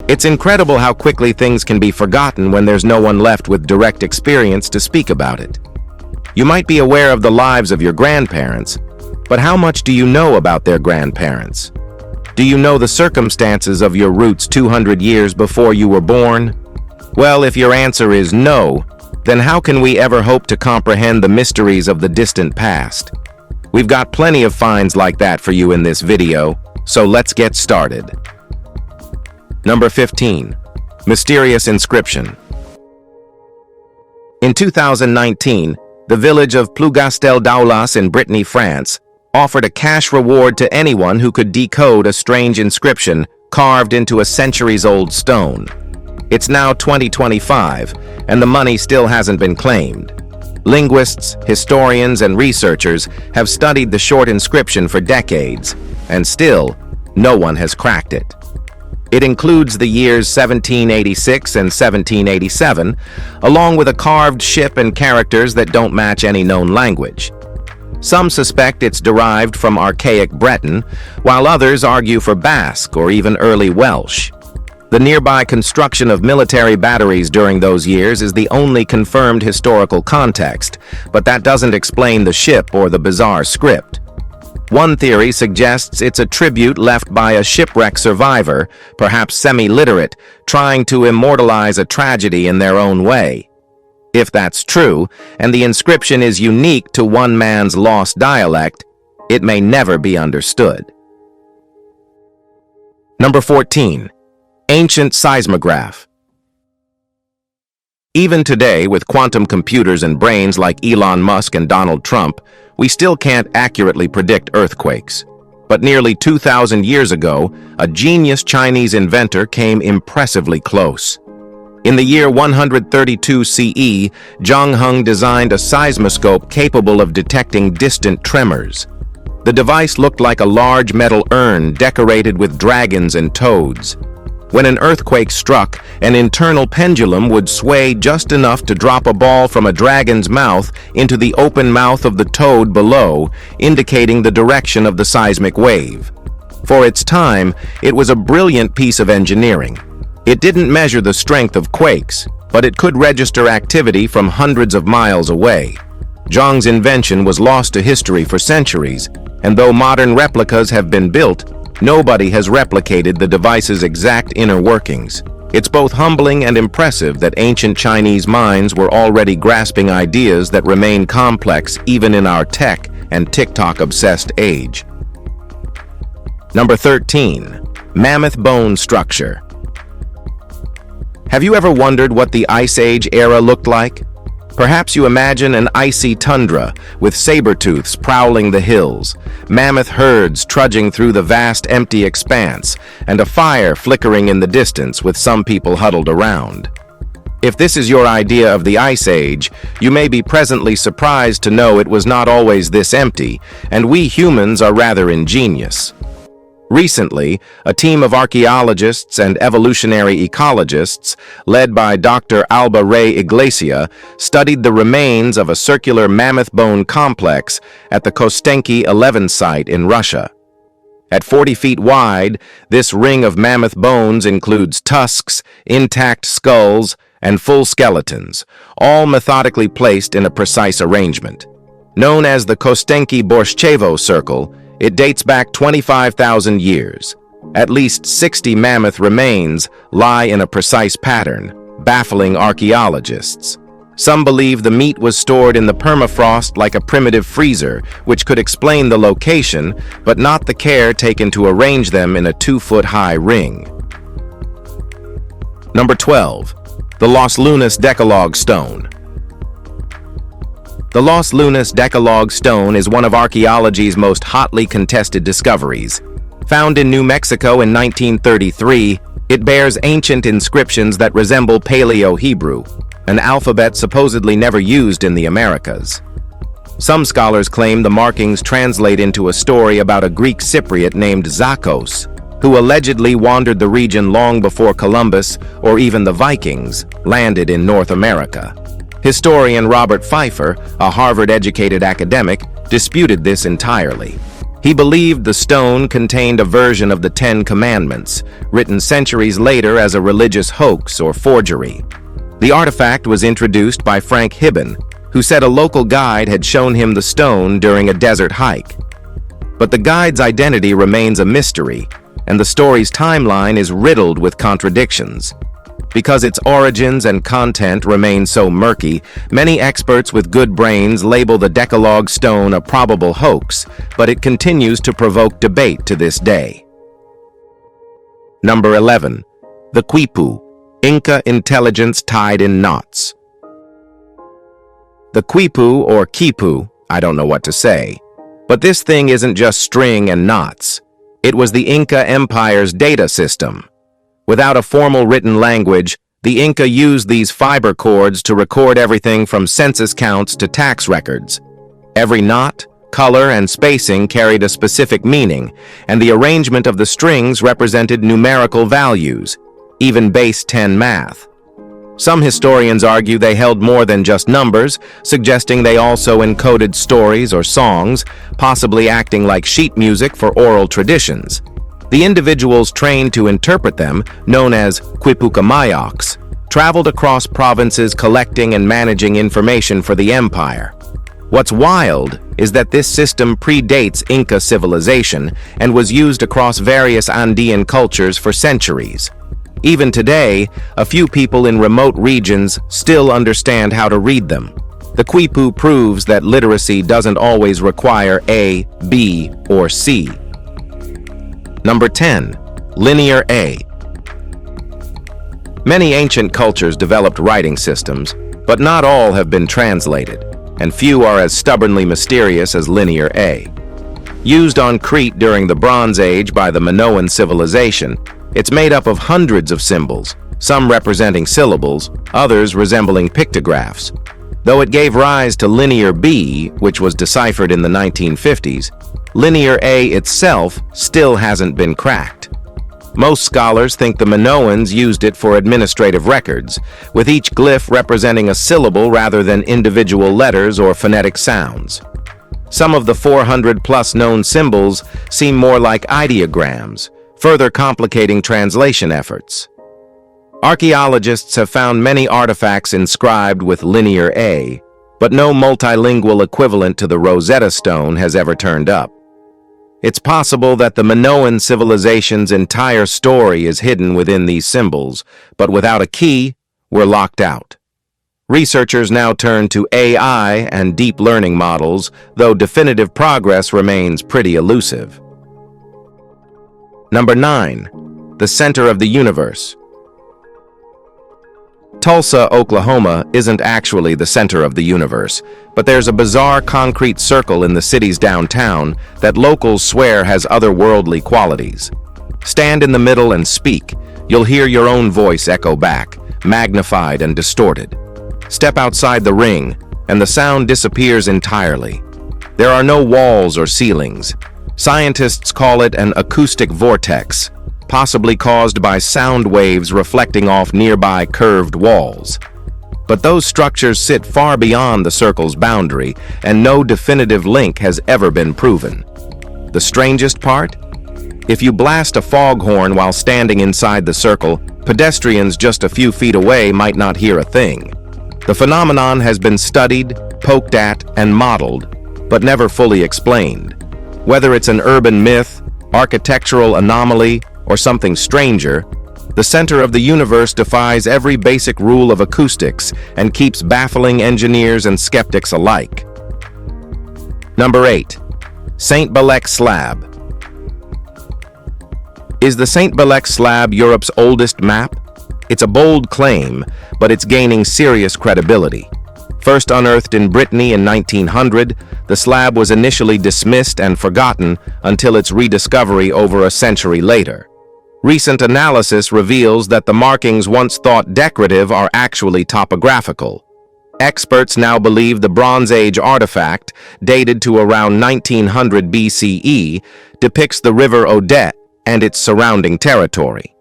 It's incredible how quickly things can be forgotten when there's no one left with direct experience to speak about it. You might be aware of the lives of your grandparents, but how much do you know about their grandparents? Do you know the circumstances of your roots 200 years before you were born? Well, if your answer is no, then how can we ever hope to comprehend the mysteries of the distant past? We've got plenty of finds like that for you in this video, so let's get started. Number 15. Mysterious inscription. In 2019, the village of Plougastel-Daoulas in Brittany, France, offered a cash reward to anyone who could decode a strange inscription carved into a centuries-old stone. It's now 2025, and the money still hasn't been claimed. Linguists, historians, and researchers have studied the short inscription for decades, and still, no one has cracked it. It includes the years 1786 and 1787, along with a carved ship and characters that don't match any known language. Some suspect it's derived from archaic Breton, while others argue for Basque or even early Welsh. The nearby construction of military batteries during those years is the only confirmed historical context, but that doesn't explain the ship or the bizarre script. One theory suggests it's a tribute left by a shipwreck survivor, perhaps semi-literate, trying to immortalize a tragedy in their own way. If that's true, and the inscription is unique to one man's lost dialect, it may never be understood. Number 14. Ancient seismograph. Even today, with quantum computers and brains like Elon Musk and Donald Trump, we still can't accurately predict earthquakes. But nearly 2,000 years ago, a genius Chinese inventor came impressively close. In the year 132 CE, Zhang Heng designed a seismoscope capable of detecting distant tremors. The device looked like a large metal urn decorated with dragons and toads. When an earthquake struck, an internal pendulum would sway just enough to drop a ball from a dragon's mouth into the open mouth of the toad below, indicating the direction of the seismic wave. For its time, it was a brilliant piece of engineering. It didn't measure the strength of quakes, but it could register activity from hundreds of miles away. Zhang's invention was lost to history for centuries, and though modern replicas have been built, nobody has replicated the device's exact inner workings. It's both humbling and impressive that ancient Chinese minds were already grasping ideas that remain complex even in our tech and TikTok-obsessed age. Number 13. Mammoth bone structure. Have you ever wondered what the Ice Age era looked like? Perhaps you imagine an icy tundra with saber-tooths prowling the hills, mammoth herds trudging through the vast empty expanse, and a fire flickering in the distance with some people huddled around. If this is your idea of the Ice Age, you may be pleasantly surprised to know it was not always this empty, and we humans are rather ingenious. Recently, a team of archaeologists and evolutionary ecologists, led by Dr. Alba Ray Iglesia, studied the remains of a circular mammoth bone complex at the Kostenki 11 site in Russia. At 40 feet wide, this ring of mammoth bones includes tusks, intact skulls, and full skeletons, all methodically placed in a precise arrangement. Known as the Kostenki-Borshchevo Circle, it dates back 25,000 years. At least 60 mammoth remains lie in a precise pattern, baffling archaeologists. Some believe the meat was stored in the permafrost like a primitive freezer, which could explain the location, but not the care taken to arrange them in a 2-foot-high ring. Number 12. The Los Lunas Decalogue Stone. The Los Lunas Decalogue Stone is one of archaeology's most hotly contested discoveries. Found in New Mexico in 1933, it bears ancient inscriptions that resemble Paleo-Hebrew, an alphabet supposedly never used in the Americas. Some scholars claim the markings translate into a story about a Greek Cypriot named Zakos, who allegedly wandered the region long before Columbus or even the Vikings landed in North America. Historian Robert Pfeiffer, a Harvard-educated academic, disputed this entirely. He believed the stone contained a version of the Ten Commandments, written centuries later as a religious hoax or forgery. The artifact was introduced by Frank Hibben, who said a local guide had shown him the stone during a desert hike. But the guide's identity remains a mystery, and the story's timeline is riddled with contradictions. Because its origins and content remain so murky, many experts with good brains label the Decalogue stone a probable hoax, but it continues to provoke debate to this day. Number 11. The Quipu, Inca intelligence tied in knots. The Quipu, or Quipu, I don't know what to say, but this thing isn't just string and knots. It was the Inca Empire's data system. Without a formal written language, the Inca used these fiber cords to record everything from census counts to tax records. Every knot, color, and spacing carried a specific meaning, and the arrangement of the strings represented numerical values, even base 10 math. Some historians argue they held more than just numbers, suggesting they also encoded stories or songs, possibly acting like sheet music for oral traditions. The individuals trained to interpret them, known as Quipucamayaks, traveled across provinces collecting and managing information for the empire. What's wild is that this system predates Inca civilization and was used across various Andean cultures for centuries. Even today, a few people in remote regions still understand how to read them. The Quipu proves that literacy doesn't always require A, B, or C. Number 10. Linear A. Many ancient cultures developed writing systems, but not all have been translated, and few are as stubbornly mysterious as Linear A. Used on Crete during the Bronze Age by the Minoan civilization, it's made up of hundreds of symbols, some representing syllables, others resembling pictographs. Though it gave rise to Linear B, which was deciphered in the 1950s, Linear A itself still hasn't been cracked. Most scholars think the Minoans used it for administrative records, with each glyph representing a syllable rather than individual letters or phonetic sounds. Some of the 400-plus known symbols seem more like ideograms, further complicating translation efforts. Archaeologists have found many artifacts inscribed with Linear A, but no multilingual equivalent to the Rosetta Stone has ever turned up. It's possible that the Minoan civilization's entire story is hidden within these symbols, but without a key, we're locked out. Researchers now turn to AI and deep learning models, though definitive progress remains pretty elusive. Number 9. The center of the universe. Tulsa, Oklahoma isn't actually the center of the universe, but there's a bizarre concrete circle in the city's downtown that locals swear has otherworldly qualities. Stand in the middle and speak. You'll hear your own voice echo back, magnified and distorted. Step outside the ring, and the sound disappears entirely. There are no walls or ceilings. Scientists call it an acoustic vortex, possibly caused by sound waves reflecting off nearby curved walls. But those structures sit far beyond the circle's boundary, and no definitive link has ever been proven. The strangest part? If you blast a foghorn while standing inside the circle, pedestrians just a few feet away might not hear a thing. The phenomenon has been studied, poked at, and modeled, but never fully explained. Whether it's an urban myth, architectural anomaly, or something stranger, the center of the universe defies every basic rule of acoustics and keeps baffling engineers and skeptics alike. Number 8. St. Belek Slab. Is the St. Belek Slab Europe's oldest map? It's a bold claim, but it's gaining serious credibility. First unearthed in Brittany in 1900, the slab was initially dismissed and forgotten until its rediscovery over a century later. Recent analysis reveals that the markings once thought decorative are actually topographical. Experts now believe the Bronze Age artifact, dated to around 1900 BCE, depicts the River Odette and its surrounding territory.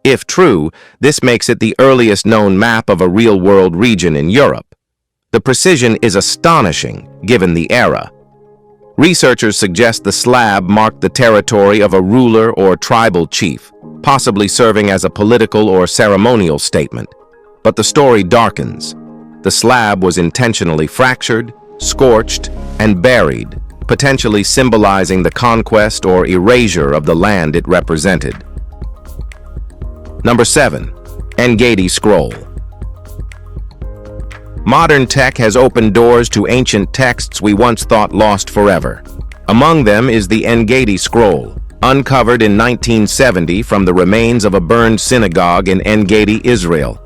If true, this makes it the earliest known map of a real-world region in Europe. The precision is astonishing, given the era. Researchers suggest the slab marked the territory of a ruler or tribal chief, possibly serving as a political or ceremonial statement. But the story darkens. The slab was intentionally fractured, scorched, and buried, potentially symbolizing the conquest or erasure of the land it represented. Number 7. Engedi Scroll. Modern tech has opened doors to ancient texts we once thought lost forever. Among them is the Engedi Scroll, uncovered in 1970 from the remains of a burned synagogue in Engedi, Israel.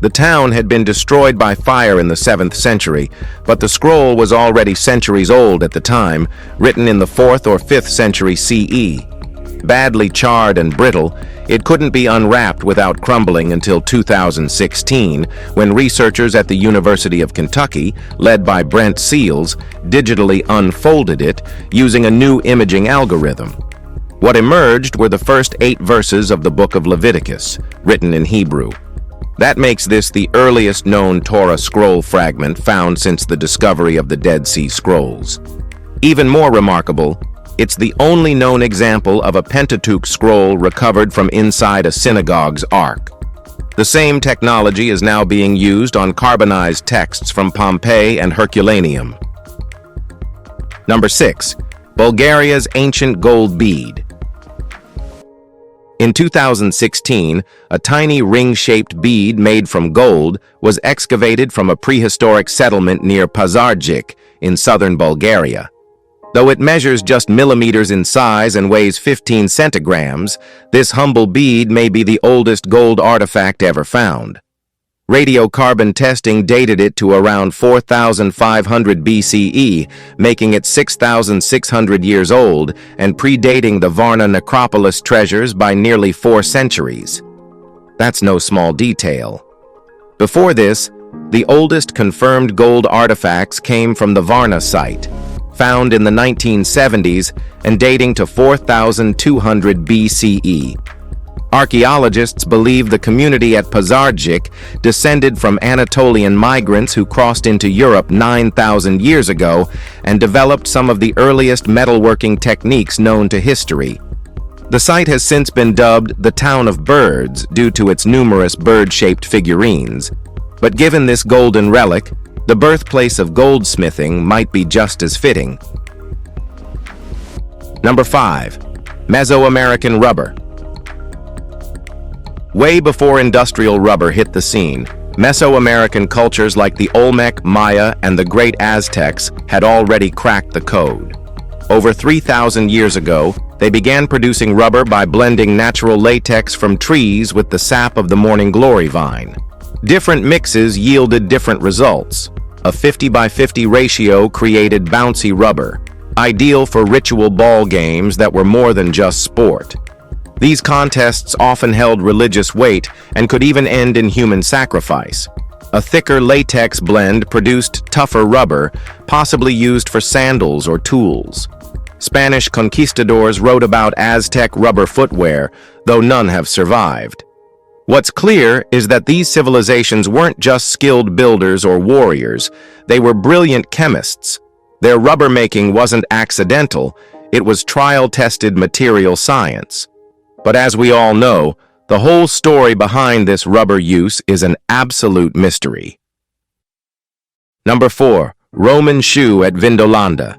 The town had been destroyed by fire in the 7th century, but the scroll was already centuries old at the time, written in the 4th or 5th century CE. Badly charred and brittle, it couldn't be unwrapped without crumbling until 2016, when researchers at the University of Kentucky, led by Brent Seals, digitally unfolded it using a new imaging algorithm. What emerged were the first 8 verses of the book of Leviticus, written in Hebrew. That makes this the earliest known Torah scroll fragment found since the discovery of the Dead Sea Scrolls. Even more remarkable, it's the only known example of a Pentateuch scroll recovered from inside a synagogue's ark. The same technology is now being used on carbonized texts from Pompeii and Herculaneum. Number 6. Bulgaria's ancient gold bead. In 2016, a tiny ring-shaped bead made from gold was excavated from a prehistoric settlement near Pazarjik in southern Bulgaria. Though it measures just millimeters in size and weighs 15 centigrams, this humble bead may be the oldest gold artifact ever found. Radiocarbon testing dated it to around 4,500 BCE, making it 6,600 years old and predating the Varna necropolis treasures by nearly 4 centuries. That's no small detail. Before this, the oldest confirmed gold artifacts came from the Varna site, found in the 1970s and dating to 4,200 BCE. Archaeologists believe the community at Pazarjik descended from Anatolian migrants who crossed into Europe 9,000 years ago and developed some of the earliest metalworking techniques known to history. The site has since been dubbed the Town of Birds due to its numerous bird-shaped figurines. But given this golden relic, the birthplace of goldsmithing might be just as fitting. Number 5. Mesoamerican rubber. Way before industrial rubber hit the scene, Mesoamerican cultures like the Olmec, Maya, and the Great Aztecs had already cracked the code. Over 3,000 years ago, they began producing rubber by blending natural latex from trees with the sap of the morning glory vine. Different mixes yielded different results. A 50-by-50 ratio created bouncy rubber, ideal for ritual ball games that were more than just sport. These contests often held religious weight and could even end in human sacrifice. A thicker latex blend produced tougher rubber, possibly used for sandals or tools. Spanish conquistadors wrote about Aztec rubber footwear, though none have survived. What's clear is that these civilizations weren't just skilled builders or warriors, they were brilliant chemists. Their rubber making wasn't accidental, it was trial-tested material science. But as we all know, the whole story behind this rubber use is an absolute mystery. Number 4. Roman shoe at Vindolanda.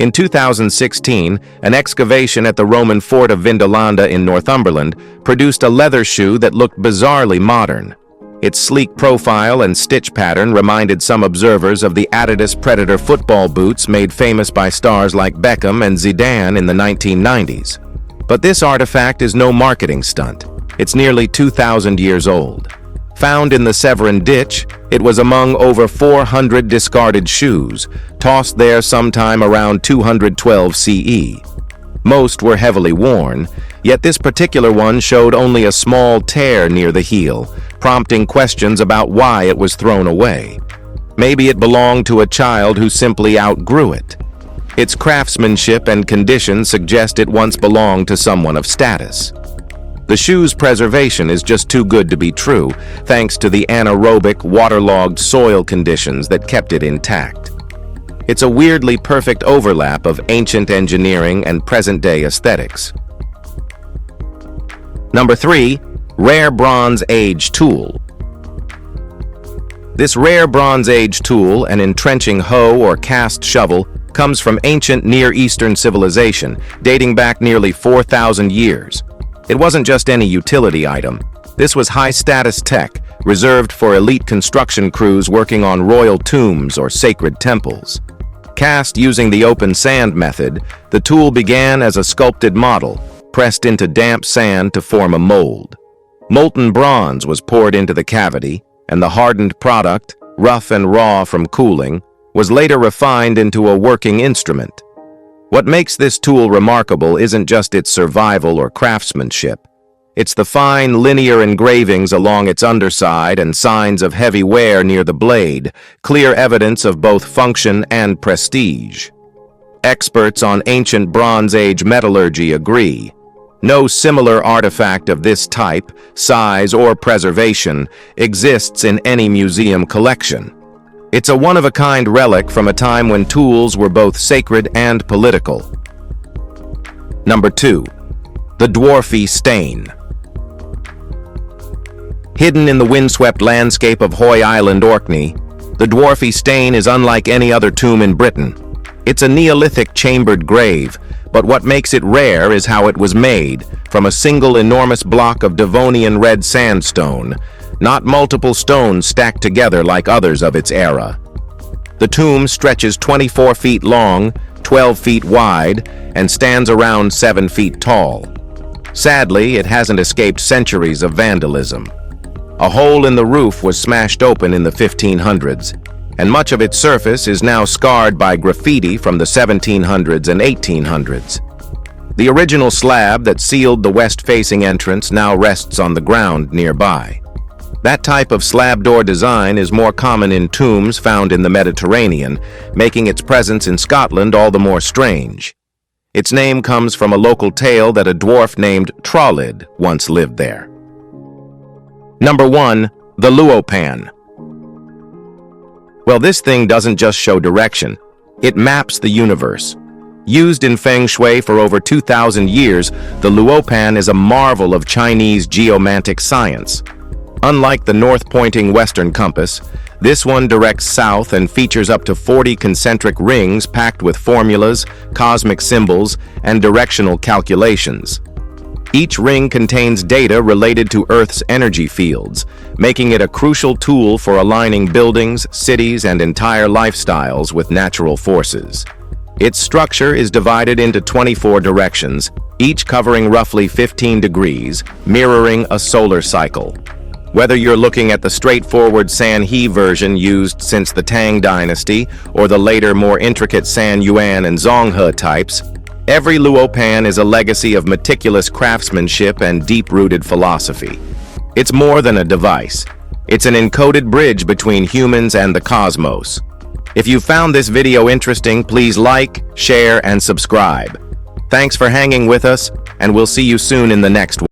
In 2016, an excavation at the Roman fort of Vindolanda in Northumberland produced a leather shoe that looked bizarrely modern. Its sleek profile and stitch pattern reminded some observers of the Adidas Predator football boots made famous by stars like Beckham and Zidane in the 1990s. But this artifact is no marketing stunt. It's nearly 2,000 years old. Found in the Severn Ditch, it was among over 400 discarded shoes, tossed there sometime around 212 CE. Most were heavily worn, yet this particular one showed only a small tear near the heel, prompting questions about why it was thrown away. Maybe it belonged to a child who simply outgrew it. Its craftsmanship and condition suggest it once belonged to someone of status. The shoe's preservation is just too good to be true, thanks to the anaerobic, waterlogged soil conditions that kept it intact. It's a weirdly perfect overlap of ancient engineering and present-day aesthetics. Number 3. Rare Bronze Age Tool. This rare Bronze Age tool, an entrenching hoe or cast shovel, comes from ancient Near Eastern civilization, dating back nearly 4,000 years. It wasn't just any utility item. This was high-status tech, reserved for elite construction crews working on royal tombs or sacred temples. Cast using the open sand method, the tool began as a sculpted model, pressed into damp sand to form a mold. Molten bronze was poured into the cavity, and the hardened product, rough and raw from cooling, was later refined into a working instrument. What makes this tool remarkable isn't just its survival or craftsmanship. It's the fine linear engravings along its underside and signs of heavy wear near the blade, clear evidence of both function and prestige. Experts on ancient Bronze Age metallurgy agree. No similar artifact of this type, size, or preservation exists in any museum collection. It's a one-of-a-kind relic from a time when tools were both sacred and political. Number 2. The Dwarfy Stain. Hidden in the windswept landscape of Hoy Island, Orkney, the Dwarfy Stain is unlike any other tomb in Britain. It's a Neolithic chambered grave, but what makes it rare is how it was made, from a single enormous block of Devonian red sandstone, not multiple stones stacked together like others of its era. The tomb stretches 24 feet long, 12 feet wide, and stands around 7 feet tall. Sadly, it hasn't escaped centuries of vandalism. A hole in the roof was smashed open in the 1500s, and much of its surface is now scarred by graffiti from the 1700s and 1800s. The original slab that sealed the west-facing entrance now rests on the ground nearby. That type of slab door design is more common in tombs found in the Mediterranean, making its presence in Scotland all the more strange. Its name comes from a local tale that a dwarf named Trollid once lived there. Number 1. The Luopan. Well, this thing doesn't just show direction. It maps the universe. Used in Feng Shui for over 2,000 years, the Luopan is a marvel of Chinese geomantic science. Unlike the north-pointing Western compass, this one directs south and features up to 40 concentric rings packed with formulas, cosmic symbols, and directional calculations. Each ring contains data related to Earth's energy fields, making it a crucial tool for aligning buildings, cities, and entire lifestyles with natural forces. Its structure is divided into 24 directions, each covering roughly 15 degrees, mirroring a solar cycle. Whether you're looking at the straightforward San-He version used since the Tang Dynasty or the later more intricate San Yuan and Zhonghe types, every Luopan is a legacy of meticulous craftsmanship and deep-rooted philosophy. It's more than a device. It's an encoded bridge between humans and the cosmos. If you found this video interesting, please like, share, and subscribe. Thanks for hanging with us, and we'll see you soon in the next one.